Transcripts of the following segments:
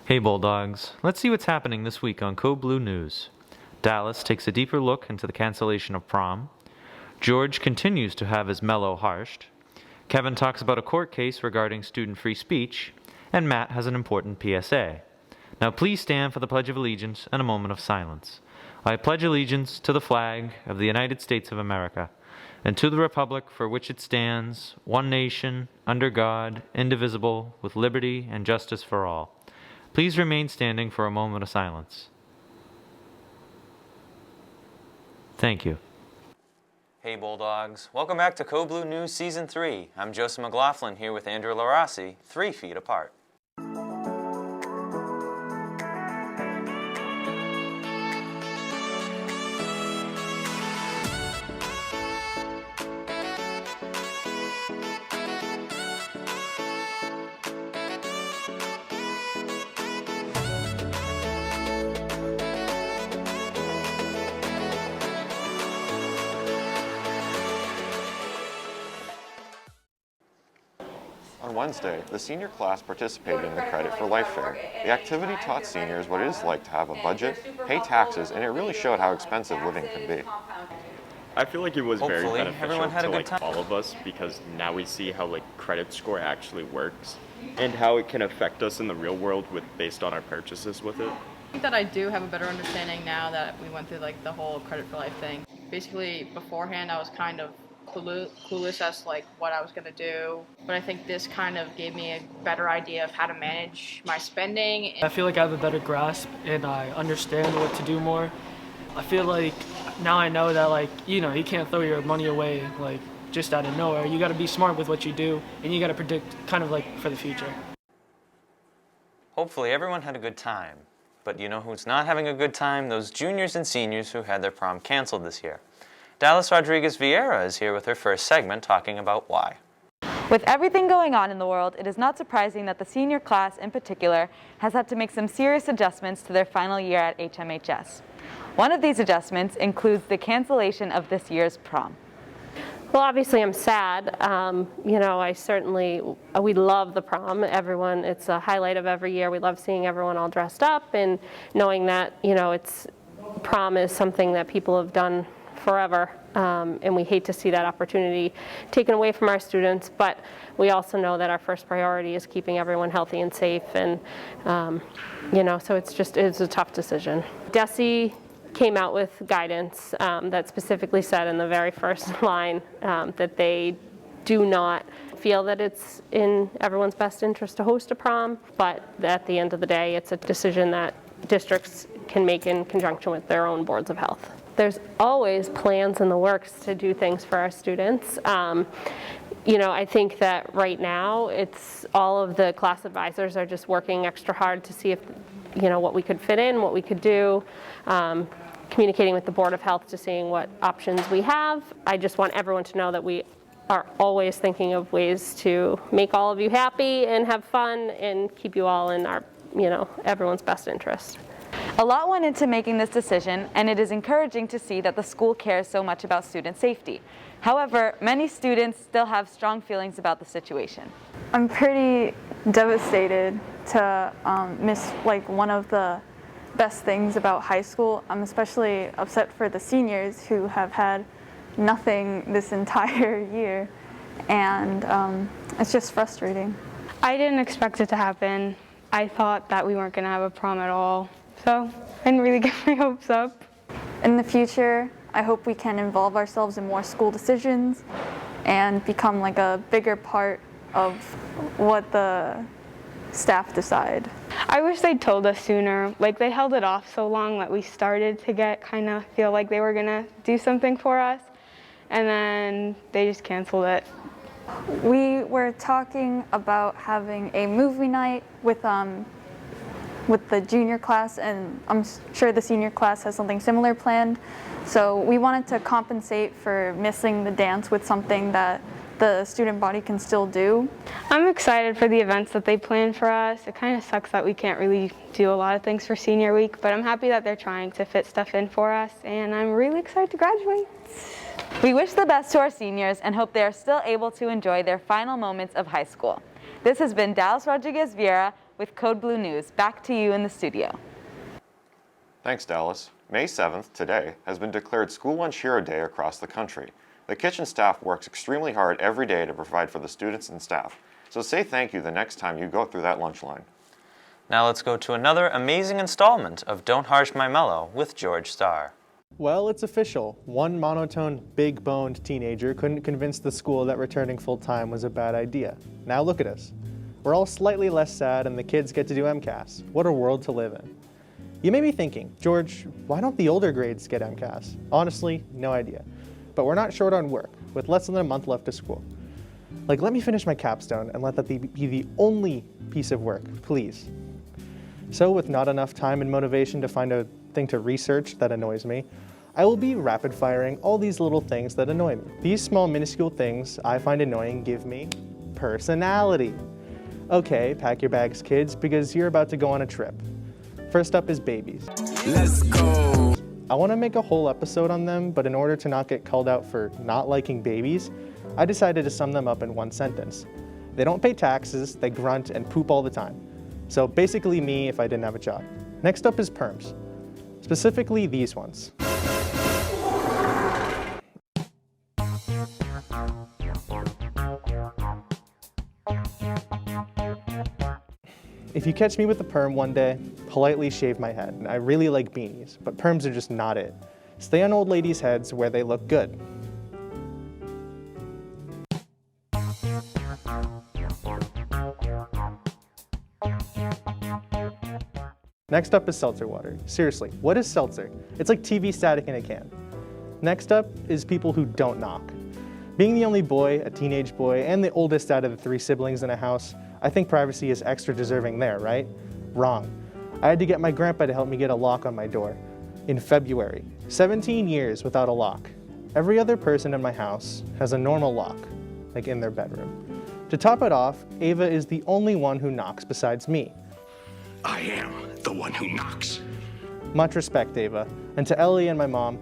Hey Bulldogs, let's see what's happening this week on Code Blue News. Dallas takes a deeper look into the cancellation of prom. George continues to have his Mellow harshed. Kevin talks about a court case regarding student free speech. And Matt has an important PSA. Now please stand for the Pledge of Allegiance and a moment of silence. I pledge allegiance to the flag of the United States of America and to the republic for which it stands, one nation, under God, indivisible, with liberty and justice for all. Please remain standing for a moment of silence. Thank you. Hey Bulldogs, welcome back to Code Blue News Season 3. I'm Joseph McLaughlin here with Andrew LaRossi, 3 feet apart. On Wednesday, the senior class participated in the Credit for Life Fair. The activity taught seniors what it is like to have a budget, pay taxes, and it really showed how expensive living can be. I feel like it was very Hopefully, beneficial everyone had a to good time. all of us because now we see how credit score actually works and how it can affect us in the real world based on our purchases with it. I think that I do have a better understanding now that we went through the whole Credit for Life thing. Basically, beforehand I was kind of clueless as to what I was going to do, but I think this kind of gave me a better idea of how to manage my spending. I feel like I have a better grasp and I understand what to do more. I feel like now I know that you can't throw your money away just out of nowhere. You got to be smart with what you do and you got to predict kind of for the future. Hopefully everyone had a good time, but you know who's not having a good time? Those juniors and seniors who had their prom canceled this year. Dallas Rodriguez Vieira is here with her first segment talking about why. With everything going on in the world, it is not surprising that the senior class in particular has had to make some serious adjustments to their final year at HMHS. One of these adjustments includes the cancellation of this year's prom. Well, obviously I'm sad. We love the prom. Everyone, it's a highlight of every year. We love seeing everyone all dressed up and knowing that, prom is something that people have done forever, and we hate to see that opportunity taken away from our students, but we also know that our first priority is keeping everyone healthy and safe, and so it's a tough decision. DESE came out with guidance that specifically said in the very first line that they do not feel that it's in everyone's best interest to host a prom, but at the end of the day, it's a decision that districts can make in conjunction with their own boards of health. There's always plans in the works to do things for our students. I think that right now it's all of the class advisors are just working extra hard to see if, what we could fit in, what we could do, communicating with the Board of Health to seeing what options we have. I just want everyone to know that we are always thinking of ways to make all of you happy and have fun and keep you all in our, everyone's best interest. A lot went into making this decision, and it is encouraging to see that the school cares so much about student safety. However, many students still have strong feelings about the situation. I'm pretty devastated to miss one of the best things about high school. I'm especially upset for the seniors who have had nothing this entire year, and it's just frustrating. I didn't expect it to happen. I thought that we weren't going to have a prom at all. So I didn't really get my hopes up. In the future, I hope we can involve ourselves in more school decisions and become a bigger part of what the staff decide. I wish they'd told us sooner. They held it off so long that we started to kind of feel like they were going to do something for us, and then they just canceled it. We were talking about having a movie night with the junior class, and I'm sure the senior class has something similar planned. So we wanted to compensate for missing the dance with something that the student body can still do. I'm excited for the events that they plan for us. It kind of sucks that we can't really do a lot of things for senior week, but I'm happy that they're trying to fit stuff in for us, and I'm really excited to graduate. We wish the best to our seniors and hope they are still able to enjoy their final moments of high school. This has been Dallas Rodriguez Vieira with Code Blue News. Back to you in the studio. Thanks, Dallas. May 7th, today, has been declared School Lunch Hero Day across the country. The kitchen staff works extremely hard every day to provide for the students and staff. So say thank you the next time you go through that lunch line. Now let's go to another amazing installment of Don't Harsh My Mellow with George Starr. Well, it's official. One monotone, big-boned teenager couldn't convince the school that returning full-time was a bad idea. Now look at us. We're all slightly less sad and the kids get to do MCAS. What a world to live in. You may be thinking, George, why don't the older grades get MCAS? Honestly, no idea. But we're not short on work, with less than a month left of school. Like, let me finish my capstone and let that be the only piece of work, please. So with not enough time and motivation to find a thing to research that annoys me, I will be rapid firing all these little things that annoy me. These small minuscule things I find annoying give me personality. Okay, pack your bags, kids, because you're about to go on a trip. First up is babies. Let's go! I want to make a whole episode on them, but in order to not get called out for not liking babies, I decided to sum them up in one sentence. They don't pay taxes, they grunt, and poop all the time. So basically me if I didn't have a job. Next up is perms. Specifically these ones. If you catch me with a perm one day, politely shave my head. I really like beanies, but perms are just not it. Stay on old ladies' heads where they look good. Next up is seltzer water. Seriously, what is seltzer? It's like TV static in a can. Next up is people who don't knock. Being the only boy, a teenage boy, and the oldest out of the 3 siblings in a house, I think privacy is extra deserving there, right? Wrong. I had to get my grandpa to help me get a lock on my door in February. 17 years without a lock. Every other person in my house has a normal lock, like in their bedroom. To top it off, Ava is the only one who knocks besides me. I am the one who knocks. Much respect, Ava. And to Ellie and my mom,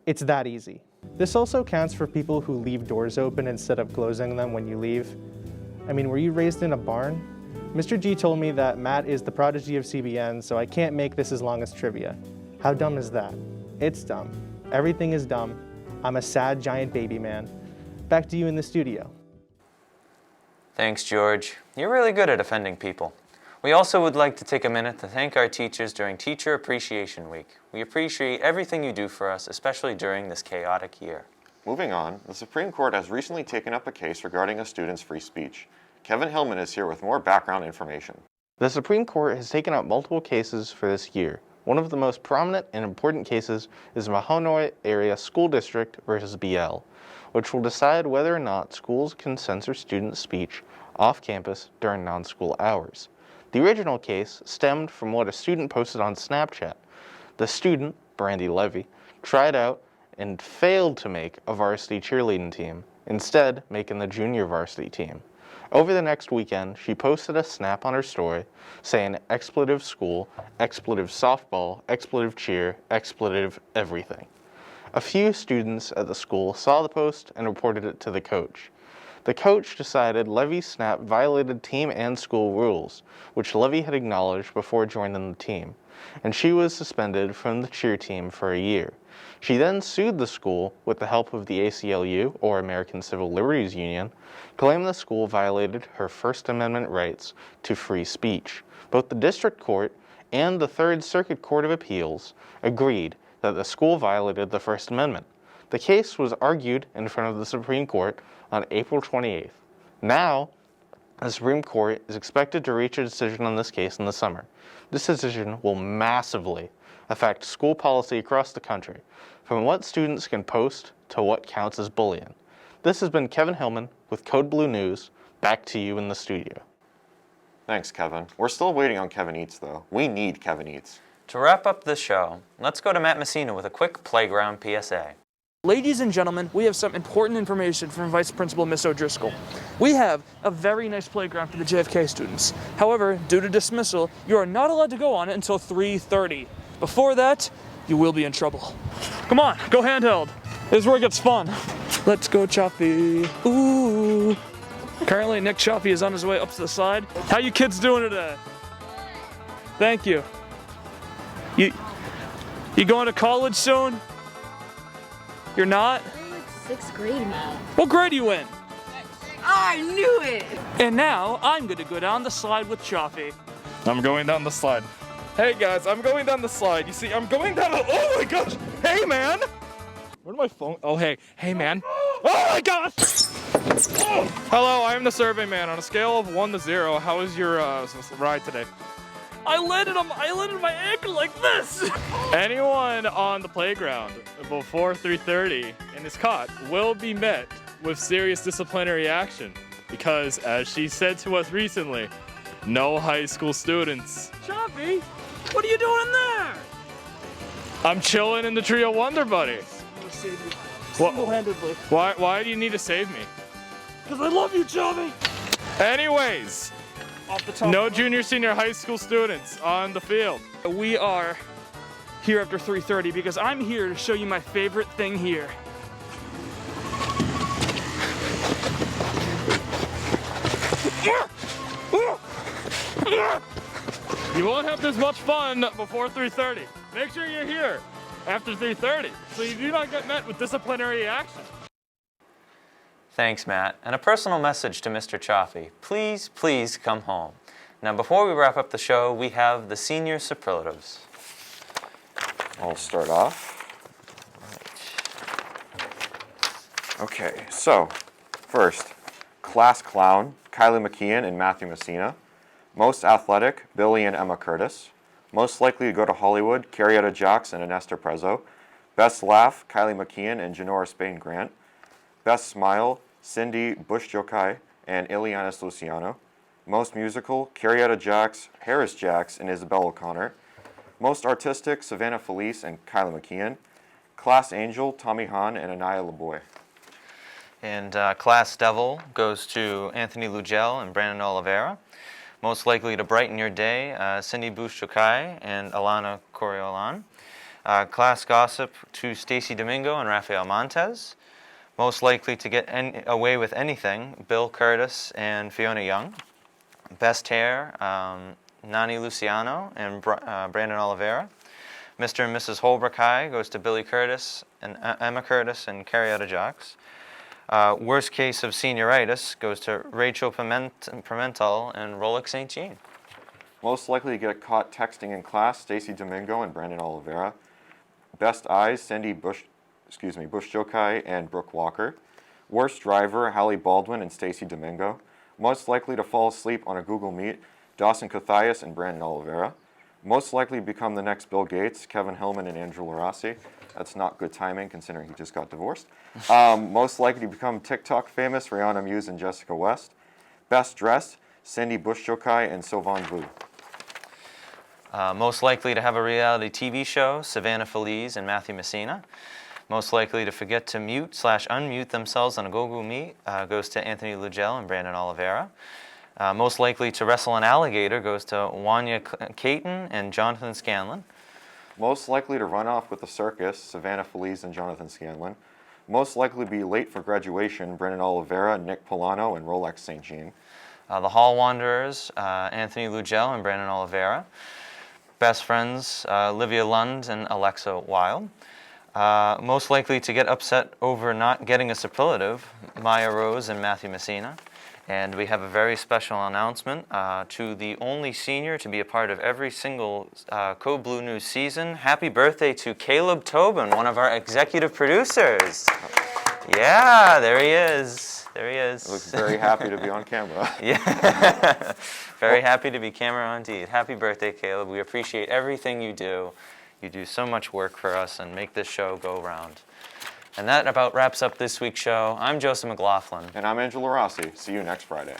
it's that easy. This also counts for people who leave doors open instead of closing them when you leave. I mean, were you raised in a barn? Mr. G told me that Matt is the prodigy of CBN, so I can't make this as long as trivia. How dumb is that? It's dumb. Everything is dumb. I'm a sad giant baby man. Back to you in the studio. Thanks, George. You're really good at offending people. We also would like to take a minute to thank our teachers during Teacher Appreciation Week. We appreciate everything you do for us, especially during this chaotic year. Moving on, the Supreme Court has recently taken up a case regarding a student's free speech. Kevin Hillman is here with more background information. The Supreme Court has taken up multiple cases for this year. One of the most prominent and important cases is Mahanoy Area School District versus BL, which will decide whether or not schools can censor student speech off campus during non-school hours. The original case stemmed from what a student posted on Snapchat. The student, Brandy Levy, tried out and failed to make a varsity cheerleading team, instead making the junior varsity team. Over the next weekend, she posted a snap on her story saying expletive school, expletive softball, expletive cheer, expletive everything. A few students at the school saw the post and reported it to the coach. The coach decided Levy's snap violated team and school rules, which Levy had acknowledged before joining the team, and she was suspended from the cheer team for a year. She then sued the school with the help of the ACLU, or American Civil Liberties Union, claiming the school violated her First Amendment rights to free speech. Both the District Court and the Third Circuit Court of Appeals agreed that the school violated the First Amendment. The case was argued in front of the Supreme Court on April 28th. Now, the Supreme Court is expected to reach a decision on this case in the summer. This decision will massively affect school policy across the country, from what students can post to what counts as bullying. This has been Kevin Hillman with Code Blue News. Back to you in the studio. Thanks, Kevin. We're still waiting on Kevin Eats, though. We need Kevin Eats. To wrap up the show, let's go to Matt Messina with a quick playground PSA. Ladies and gentlemen, we have some important information from Vice Principal Miss O'Driscoll. We have a very nice playground for the JFK students. However, due to dismissal, you are not allowed to go on it until 3:30. Before that, you will be in trouble. Come on, go handheld. This is where it gets fun. Let's go, Choppy. Ooh. Currently, Nick Chaffee is on his way up to the side. How you kids doing today? Thank you. You going to college soon? You're not? I'm like 6th grade now. What grade are you in? I knew it! And now, I'm gonna go down the slide with Chaffee. I'm going down the slide. Hey guys, I'm going down the slide. You see, I'm going down the, oh my gosh! Hey man! Where'd my phone, oh hey man. Oh my gosh! Hello, I am the survey man. On a scale of 1 to 0, how was your ride today? I landed on my ankle like this! Anyone on the playground before 3:30 and is caught will be met with serious disciplinary action because, as she said to us recently, no high school students. Chaffee, what are you doing there? I'm chilling in the tree of Wonder Buddy. I'm gonna save you. Single-handedly. Why do you need to save me? Because I love you, Chaffee! Anyways, Off the top no junior, senior high school students on the field. We are here after 3:30 because I'm here to show you my favorite thing here. You won't have this much fun before 3:30. Make sure you're here after 3:30 so you do not get met with disciplinary action. Thanks, Matt. And a personal message to Mr. Chaffee. Please, please come home. Now, before we wrap up the show, we have the senior superlatives. I'll start off. Okay, so first, class clown, Kylie McKeon and Matthew Messina. Most athletic, Billy and Emma Curtis. Most likely to go to Hollywood, Carrietta Jacques and Inesta Prezzo. Best laugh, Kylie McKeon and Janora Spain Grant. Best smile, Cindy Bush-Jokai and Ilianis Luciano. Most musical, Carrietta Jacques, Harris Jacques and Isabel O'Connor. Most artistic, Savannah Felice and Kylie McKeon. Class angel, Tommy Hahn and Anaya LeBoy. And class devil goes to Anthony Lugel and Brandon Oliveira. Most likely to brighten your day, Cindy Bush-Jokai and Alana Coriolan. Class gossip to Stacy Domingo and Rafael Montez. Most likely to get away with anything, Bill Curtis and Fiona Young. Best hair, Nani Luciano and Brandon Oliveira. Mr. and Mrs. Holbrook High goes to Billy Curtis and Emma Curtis and Carrietta Jacques. Worst case of senioritis goes to Rachel Pimentel and Rolex St. Jean. Most likely to get caught texting in class, Stacy Domingo and Brandon Oliveira. Best eyes, Cindy Bush-Jokai and Brooke Walker. Worst driver, Hallie Baldwin and Stacy Domingo. Most likely to fall asleep on a Google Meet, Dawson Cathias and Brandon Oliveira. Most likely to become the next Bill Gates, Kevin Hillman and Angela Rossi. That's not good timing considering he just got divorced. Most likely to become TikTok famous, Rihanna Muse and Jessica West. Best dressed, Cindy Bush-Jokai and Sylvan Vu. Most likely to have a reality TV show, Savannah Felice and Matthew Messina. Most likely to forget to mute/unmute themselves on a Google Meet goes to Anthony Lugel and Brandon Oliveira. Most likely to wrestle an alligator goes to Wanya Caton and Jonathan Scanlon. Most likely to run off with the circus, Savannah Felice and Jonathan Scanlon. Most likely to be late for graduation, Brandon Oliveira, Nick Polano, and Rolex St. Jean. The Hall Wanderers, Anthony Lugel and Brandon Oliveira. Best friends, Livia Lund and Alexa Wild. Most likely to get upset over not getting a superlative, Maya Rose and Matthew Messina. And we have a very special announcement to the only senior to be a part of every single Code Blue News season. Happy birthday to Caleb Tobin, one of our executive producers. Yeah, there he is. There he is. Looks very happy to be on camera. Yeah, very happy to be camera on indeed. Happy birthday, Caleb. We appreciate everything you do. You do so much work for us and make this show go round. And that about wraps up this week's show. I'm Joseph McLaughlin. And I'm Angela Rossi. See you next Friday.